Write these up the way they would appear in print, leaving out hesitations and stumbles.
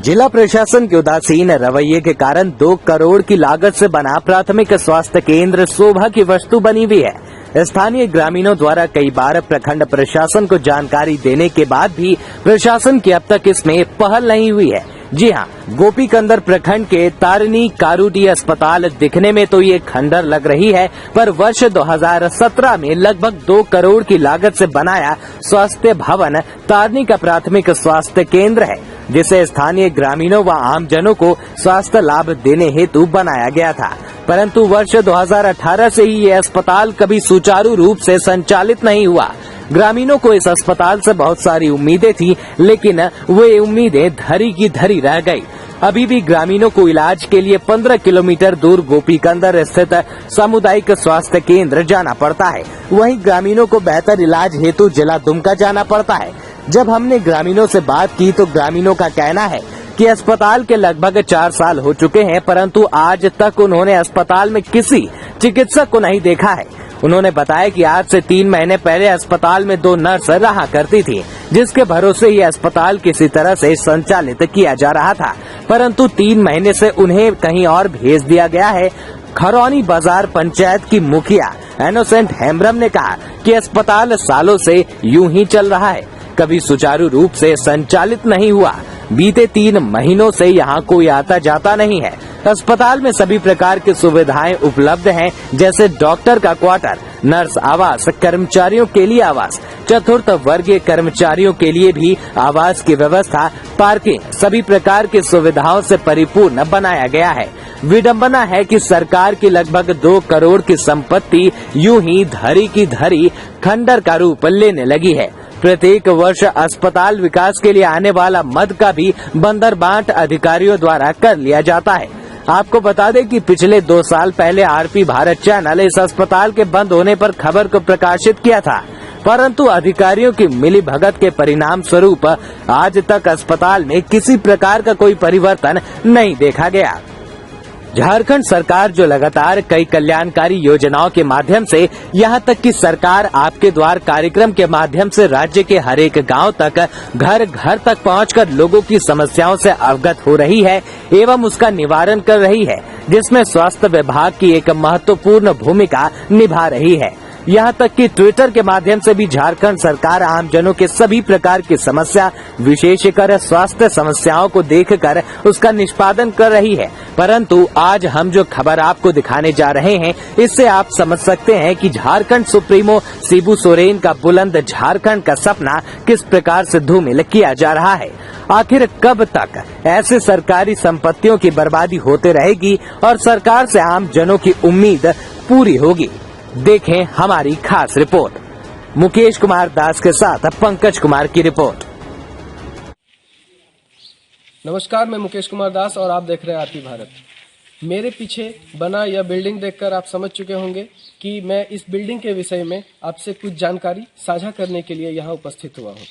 जिला प्रशासन के उदासीन रवैये के कारण 2 करोड़ की लागत से बना प्राथमिक स्वास्थ्य केंद्र शोभा की वस्तु बनी हुई है। स्थानीय ग्रामीणों द्वारा कई बार प्रखंड प्रशासन को जानकारी देने के बाद भी प्रशासन की अब तक इसमें पहल नहीं हुई है। जी हां, गोपीकंदर प्रखंड के तारिणी कारूटी अस्पताल दिखने में तो ये खंडर लग रही है, पर वर्ष 2017 में लगभग 2 करोड़ की लागत से बनाया स्वास्थ्य भवन तारिणी का प्राथमिक स्वास्थ्य केंद्र है, जिसे स्थानीय ग्रामीणों व आमजनों को स्वास्थ्य लाभ देने हेतु बनाया गया था। परंतु वर्ष 2018 से ही ये अस्पताल कभी सुचारू रूप से संचालित नहीं हुआ। ग्रामीणों को इस अस्पताल से बहुत सारी उम्मीदें थी, लेकिन वे उम्मीदें धरी की धरी रह गई। अभी भी ग्रामीणों को इलाज के लिए 15 किलोमीटर दूर गोपीकंदर स्थित सामुदायिक स्वास्थ्य केंद्र जाना पड़ता है। वहीं ग्रामीणों को बेहतर इलाज हेतु जिला दुमका जाना पड़ता है। जब हमने ग्रामीणों से बात की तो ग्रामीणों का कहना है कि अस्पताल के लगभग 4 साल हो चुके हैं, परंतु आज तक उन्होंने अस्पताल में किसी चिकित्सक को नहीं देखा है। उन्होंने बताया कि आज से 3 महीने पहले अस्पताल में 2 नर्स रहा करती थी, जिसके भरोसे ये अस्पताल किसी तरह से संचालित किया जा रहा था, परंतु 3 महीने से उन्हें कहीं और भेज दिया गया है। खरौनी बाजार पंचायत की मुखिया इनोसेंट हेम्ब्रम ने कहा कि अस्पताल सालों से यूं ही चल रहा है, कभी सुचारू रूप से संचालित नहीं हुआ। बीते 3 महीनों से यहाँ कोई आता जाता नहीं है। अस्पताल में सभी प्रकार की सुविधाएं उपलब्ध हैं, जैसे डॉक्टर का क्वार्टर, नर्स आवास, कर्मचारियों के लिए आवास, चतुर्थ वर्गीय कर्मचारियों के लिए भी आवास की व्यवस्था, पार्किंग, सभी प्रकार की सुविधाओं से परिपूर्ण बनाया गया है। विडंबना है कि सरकार की लगभग 2 करोड़ की संपत्ति यूं ही धरी की धरी खंडर का रूप लेने लगी है। प्रत्येक वर्ष अस्पताल विकास के लिए आने वाला मद का भी बंदरबांट अधिकारियों द्वारा कर लिया जाता है। आपको बता दें कि पिछले 2 साल पहले आरपी भारत चैनल इस अस्पताल के बंद होने पर खबर को प्रकाशित किया था, परंतु अधिकारियों की मिलीभगत के परिणाम स्वरूप आज तक अस्पताल में किसी प्रकार का कोई परिवर्तन नहीं देखा गया। झारखंड सरकार जो लगातार कई कल्याणकारी योजनाओं के माध्यम से, यहाँ तक कि सरकार आपके द्वार कार्यक्रम के माध्यम से राज्य के हर एक गांव तक, घर घर तक पहुंचकर लोगों की समस्याओं से अवगत हो रही है एवं उसका निवारण कर रही है, जिसमें स्वास्थ्य विभाग की एक महत्वपूर्ण भूमिका निभा रही है। यहाँ तक कि ट्विटर के माध्यम से भी झारखंड सरकार आमजनों के सभी प्रकार की समस्या, विशेषकर स्वास्थ्य समस्याओं को देखकर उसका निष्पादन कर रही है। परंतु आज हम जो खबर आपको दिखाने जा रहे हैं, इससे आप समझ सकते हैं कि झारखंड सुप्रीमो शिबू सोरेन का बुलंद झारखंड का सपना किस प्रकार से धूमिल किया जा रहा है। आखिर कब तक ऐसे सरकारी संपत्तियों की बर्बादी होते रहेगी और सरकार से आम जनों की उम्मीद पूरी होगी? देखें हमारी खास रिपोर्ट। मुकेश कुमार दास के साथ पंकज कुमार की रिपोर्ट। नमस्कार, मैं मुकेश कुमार दास और आप देख रहे हैं आरपी भारत। मेरे पीछे बना यह बिल्डिंग देखकर आप समझ चुके होंगे कि मैं इस बिल्डिंग के विषय में आपसे कुछ जानकारी साझा करने के लिए यहाँ उपस्थित हुआ हूँ।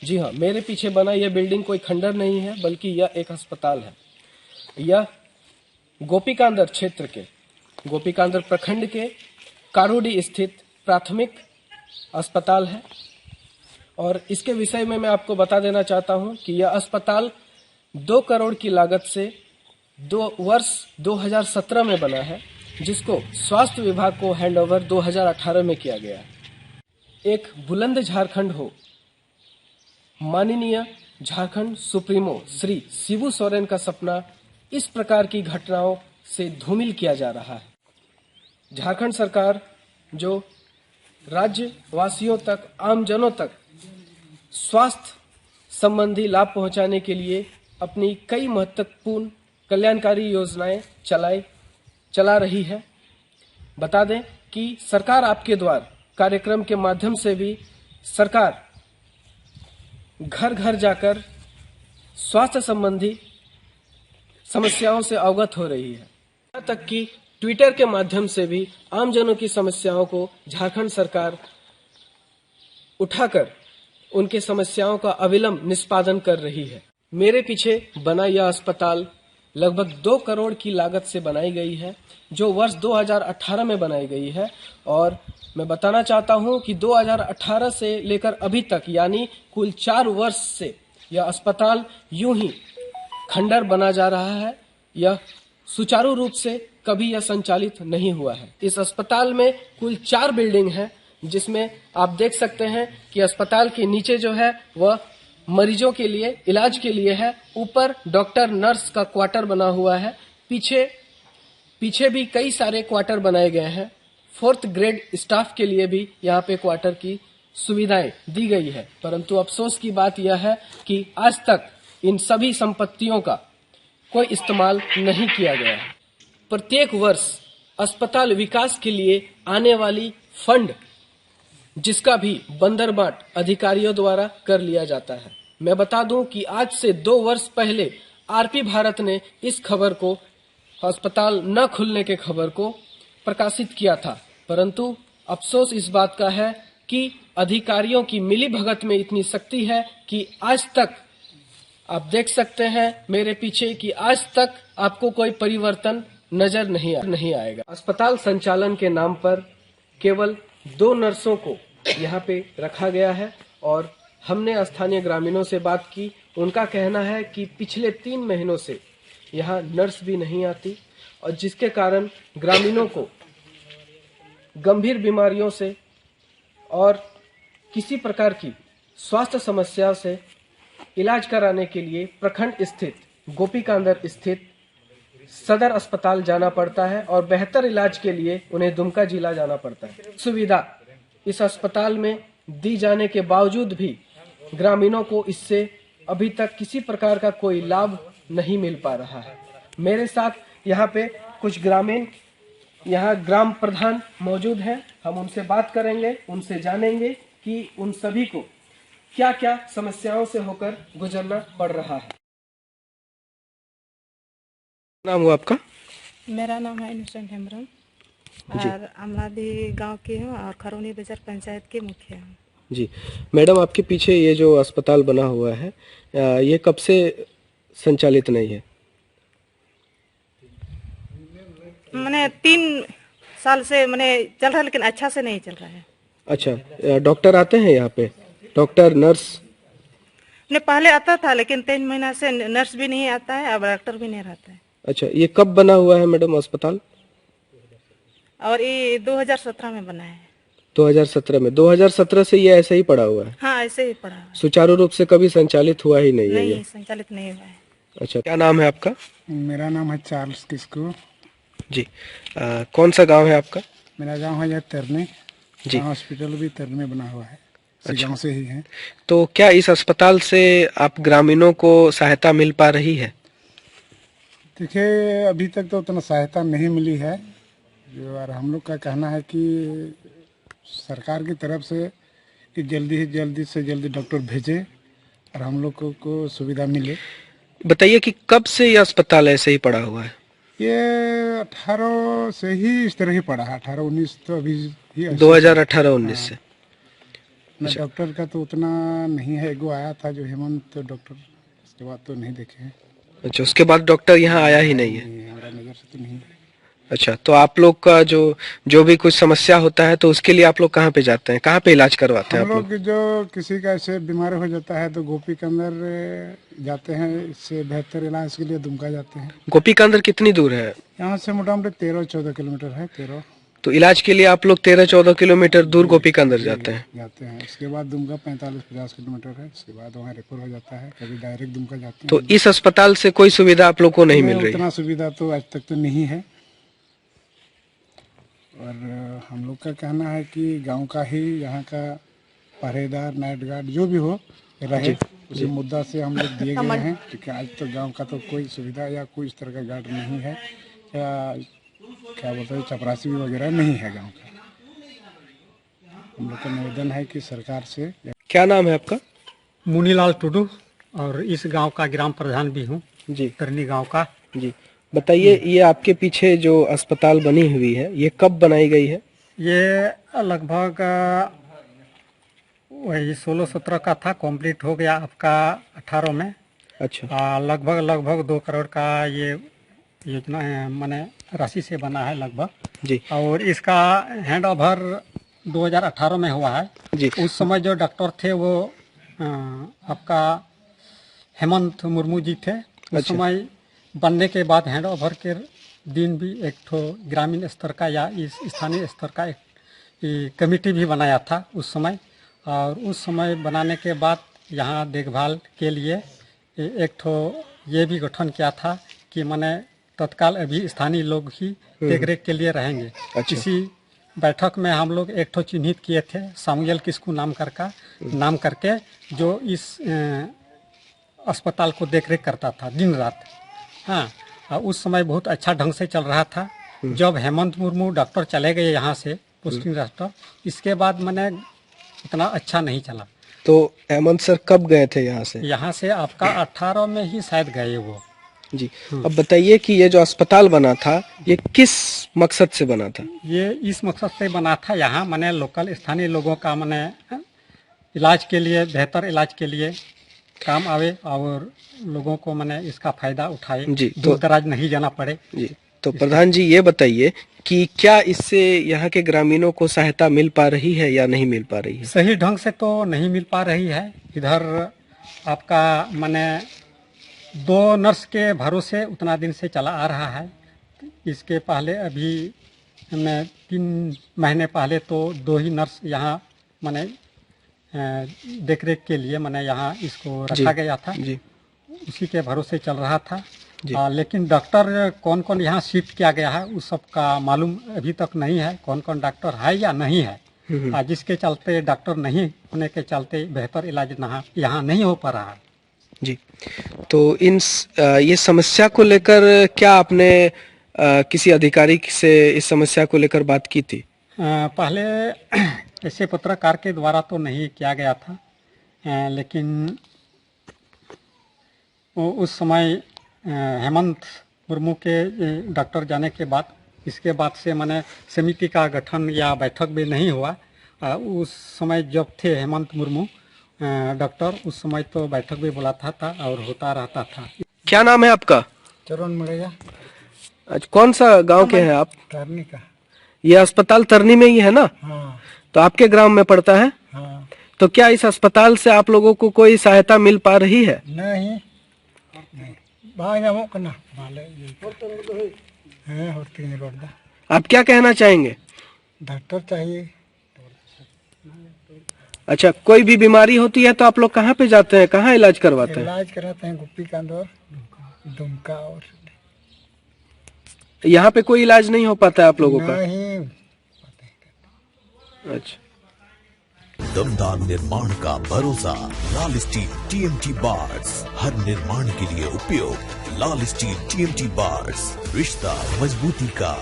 जी हाँ, मेरे पीछे बना यह बिल्डिंग कोई खंडर नहीं है, बल्कि यह एक अस्पताल है। यह गोपीकांदर क्षेत्र के, गोपीकांदर प्रखंड के कारूडी स्थित प्राथमिक अस्पताल है और इसके विषय में मैं आपको बता देना चाहता हूं कि यह अस्पताल 2 करोड़ की लागत से वर्ष 2017 में बना है, जिसको स्वास्थ्य विभाग को हैंडओवर 2018 में किया गया है। एक बुलंद झारखंड हो, माननीय झारखंड सुप्रीमो श्री शिबू सोरेन का सपना इस प्रकार की घटनाओं से धूमिल किया जा रहा है। झारखंड सरकार जो राज्यवासियों तक, आमजनों तक स्वास्थ्य संबंधी लाभ पहुंचाने के लिए अपनी कई महत्वपूर्ण कल्याणकारी योजनाएं चला रही है। बता दें कि सरकार आपके द्वार कार्यक्रम के माध्यम से भी सरकार घर घर जाकर स्वास्थ्य संबंधी समस्याओं से अवगत हो रही है। यहाँ तक कि ट्विटर के माध्यम से भी आमजनों की समस्याओं को झारखंड सरकार उठाकर उनके समस्याओं का अविलंब निष्पादन कर रही है। मेरे पीछे बना यह अस्पताल लगभग 2 करोड़ की लागत से बनाई गई है, जो वर्ष 2018 में बनाई गई है। और मैं बताना चाहता हूं कि 2018 से लेकर अभी तक, यानी कुल 4 वर्ष से यह अस्पताल यूं ही खंडर बना जा रहा है, यह सुचारू रूप से कभी यह संचालित नहीं हुआ है। इस अस्पताल में कुल 4 बिल्डिंग है, जिसमें आप देख सकते हैं कि अस्पताल के नीचे जो है वह मरीजों के लिए इलाज के लिए है। ऊपर डॉक्टर नर्स का क्वार्टर बना हुआ है। पीछे भी कई सारे क्वार्टर बनाए गए हैं। 4th ग्रेड स्टाफ के लिए भी यहाँ पे क्वार्टर की सुविधाएं दी गई है। परंतु अफसोस की बात यह है कि आज तक इन सभी संपत्तियों का कोई इस्तेमाल नहीं किया गया है। प्रत्येक वर्ष अस्पताल विकास के लिए आने वाली फंड, जिसका भी बंदरबाट अधिकारियों द्वारा कर लिया जाता है। मैं बता दूं कि आज से 2 वर्ष पहले आरपी भारत ने इस खबर को, अस्पताल न खुलने के खबर को प्रकाशित किया था, परंतु अफसोस इस बात का है कि अधिकारियों की मिलीभगत में इतनी शक्ति है कि आज तक आप देख सकते हैं मेरे पीछे कि आज तक आपको कोई परिवर्तन नजर नहीं आएगा। अस्पताल संचालन के नाम पर केवल 2 नर्सों को यहाँ पे रखा गया है और हमने स्थानीय ग्रामीणों से बात की। उनका कहना है कि पिछले 3 महीनों से यहाँ नर्स भी नहीं आती और जिसके कारण ग्रामीणों को गंभीर बीमारियों से और किसी प्रकार की स्वास्थ्य समस्या से इलाज कराने के लिए प्रखंड स्थित गोपीकांदर स्थित सदर अस्पताल जाना पड़ता है और बेहतर इलाज के लिए उन्हें दुमका जिला जाना पड़ता है। सुविधा इस अस्पताल में दी जाने के बावजूद भी ग्रामीणों को इससे अभी तक किसी प्रकार का कोई लाभ नहीं मिल पा रहा है। मेरे साथ यहाँ पे कुछ ग्रामीण, यहाँ ग्राम प्रधान मौजूद हैं। हम उनसे बात करेंगे, उनसे जानेंगे कि उन सभी को क्या क्या समस्याओं से होकर गुजरना पड़ रहा है। नाम हुआ आपका? मेरा नाम है इनोसेंट हेम्ब्रम और अमलादी गांव की हूँ और खरौनी बाजार पंचायत की मुखिया हूँ। जी मैडम, आपके पीछे ये जो अस्पताल बना हुआ है, ये कब से संचालित नहीं है? मैंने 3 साल से मैंने चल रहा है, लेकिन अच्छा से नहीं चल रहा है। अच्छा, डॉक्टर आते हैं यहाँ पे? Doctor, nurse? ने पहले आता था, लेकिन 3 महीना से नर्स भी नहीं आता है, अब डॉक्टर भी नहीं रहता है। अच्छा, ये कब बना हुआ है मैडम अस्पताल? और ये 2017 में बना है। 2017 में? 2017 से ये ऐसे ही पड़ा हुआ है? हाँ, ऐसे ही पड़ा हुआ है। सुचारू रूप से कभी संचालित हुआ ही नहीं है? नहीं, संचालित नहीं हुआ है। अच्छा, क्या नाम है आपका? मेरा नाम है चार्ल्स किस्को। जी, कौन सा गांव है आपका? मेरा गांव है तरने जी। हॉस्पिटल भी तरने बना हुआ है। अच्छा, गांव से ही है। तो क्या इस अस्पताल से आप ग्रामीणों को सहायता मिल पा रही है? देखिए, अभी तक तो उतना सहायता नहीं मिली है। और हम लोग का कहना है कि सरकार की तरफ से कि जल्दी से जल्दी डॉक्टर भेजे और हम लोग को सुविधा मिले। बताइए कि कब से ये अस्पताल ऐसे ही पड़ा हुआ है? ये 18 से ही इस तरह ही पड़ा है। 18-19 तो अभी ही 2018-19 से। ना डॉक्टर का तो उतना नहीं है। एगो आया था जो हेमंत डॉक्टर, उसके बाद तो नहीं देखे हैं। अच्छा, उसके बाद डॉक्टर यहाँ आया ही नहीं है? हमारा नजर से तो नहीं है। अच्छा, तो आप लोग का जो भी कुछ समस्या होता है तो उसके लिए आप लोग कहाँ पे जाते हैं, कहाँ पे इलाज करवाते हैं हम आप लोग? जो किसी का ऐसे बीमार हो जाता है तो गोपी के अंदर जाते हैं। इससे बेहतर इलाज के लिए दुमका जाते हैं। गोपी का अंदर कितनी दूर है? यहाँ से मोटामोटी 13-14 किलोमीटर है। 13। तो इलाज के लिए आप लोग 13-14 किलोमीटर दूर गोपी का अंदर जाते हैं? उसके बाद दुमका 45-50 किलोमीटर है। उसके बाद वहाँ रेफर हो जाता है, कभी डायरेक्ट दुमका जाते हैं। तो इस अस्पताल से कोई सुविधा आप लोग को नहीं मिल रही? उतना सुविधा तो आज तक तो नहीं है। और हम लोग का कहना है कि गांव का ही यहाँ का पहरेदार, नाइट गार्ड जो भी हो रहे, उसी मुद्दा से हम लोग दिए गए हैं। क्योंकि आज तक गांव का तो कोई सुविधा या कोई इस तरह का गार्ड नहीं है, या क्या बोलते हैं चपरासी वगैरह नहीं है गांव का। हम लोग का निवेदन है कि सरकार से। क्या नाम है आपका? मुनीलाल टुडू, और इस गांव का ग्राम प्रधान भी हूँ जी। तरनी गांव का। जी, बताइए, ये आपके पीछे जो अस्पताल बनी हुई है ये कब बनाई गई है? ये लगभग वही 16-17 का था, कंप्लीट हो गया आपका 18 में। अच्छा। लगभग 2 करोड़ का ये योजना है, माने राशि से बना है लगभग जी। और इसका हैंड ओवर 2018 में हुआ है जी। उस समय जो डॉक्टर थे वो आपका हेमंत मुर्मू जी थे। उस समय बनने के बाद हैंड ओवर के दिन भी एक ठो ग्रामीण स्तर का या इस स्थानीय स्तर का एक कमेटी भी बनाया था उस समय। और उस समय बनाने के बाद यहाँ देखभाल के लिए एक ठो ये भी गठन किया था कि माने तत्काल अभी स्थानीय लोग ही देखरेख के लिए रहेंगे। इसी बैठक में हम लोग एक ठो चिन्हित किए थे सामुएल किस्कू नाम करके जो इस अस्पताल को देखरेख करता था दिन रात। हाँ, और उस समय बहुत अच्छा ढंग से चल रहा था। जब हेमंत मुर्मू डॉक्टर चले गए यहाँ से पोस्टिंग डॉक्टर, इसके बाद मैंने इतना अच्छा नहीं चला। तो हेमंत सर कब गए थे यहाँ से? यहाँ से आपका 18 में ही शायद गए वो जी। अब बताइए कि ये जो अस्पताल बना था ये किस मकसद से बना था? ये इस मकसद से बना था यहाँ मैंने लोकल स्थानीय लोगों का मैंने इलाज के लिए, बेहतर इलाज के लिए काम आवे और लोगों को मैंने इसका फायदा उठाए जी, दूर दराज नहीं जाना पड़े जी। तो प्रधान जी ये बताइए कि क्या इससे यहाँ के ग्रामीणों को सहायता मिल पा रही है या नहीं मिल पा रही है? सही ढंग से तो नहीं मिल पा रही है। इधर आपका मैंने 2 नर्स के भरोसे उतना दिन से चला आ रहा है। इसके पहले अभी मैं 3 महीने पहले तो 2 ही नर्स यहाँ मैंने देखरेख के लिए मैंने यहाँ इसको रखा गया था जी। उसी के भरोसे चल रहा था। लेकिन डॉक्टर कौन कौन यहाँ शिफ्ट किया गया है उस सब का मालूम अभी तक नहीं है, कौन कौन डॉक्टर है या नहीं है। जिसके चलते डॉक्टर नहीं होने के चलते बेहतर इलाज यहाँ नहीं हो पा रहा है जी। तो ये समस्या को लेकर क्या आपने किसी अधिकारी से इस समस्या को लेकर बात की थी? पहले ऐसे पत्रकार के द्वारा तो नहीं किया गया था, लेकिन उस समय हेमंत मुर्मू के डॉक्टर जाने के बाद इसके बाद से मैंने समिति का गठन या बैठक भी नहीं हुआ। उस समय जब थे हेमंत मुर्मू डॉक्टर, उस समय तो बैठक भी बुलाता था और होता रहता था। क्या नाम है आपका? चरण मुड़ैया। अच्छा, कौन सा गांव के हैं आप? तरनी का। ये अस्पताल तरनी में ही है ना? हाँ। तो आपके ग्राम में पड़ता है? हाँ। तो क्या इस अस्पताल से आप लोगों को कोई सहायता मिल पा रही है? नहीं। आप क्या कहना चाहेंगे? डॉक्टर चाहिए। अच्छा, कोई भी बीमारी होती है तो आप लोग कहाँ पे जाते हैं, कहाँ इलाज करवाते हैं? इलाज कराते हैं गुप्पी का अंदर, दुमका। और यहाँ पे कोई इलाज नहीं हो पाता है आप लोगों का? नहीं। अच्छा। दमदार निर्माण का भरोसा लाल स्टील TMT बार्स, हर निर्माण के लिए उपयोग। लाल स्टील TMT बार्स, रिश्ता मजबूती का।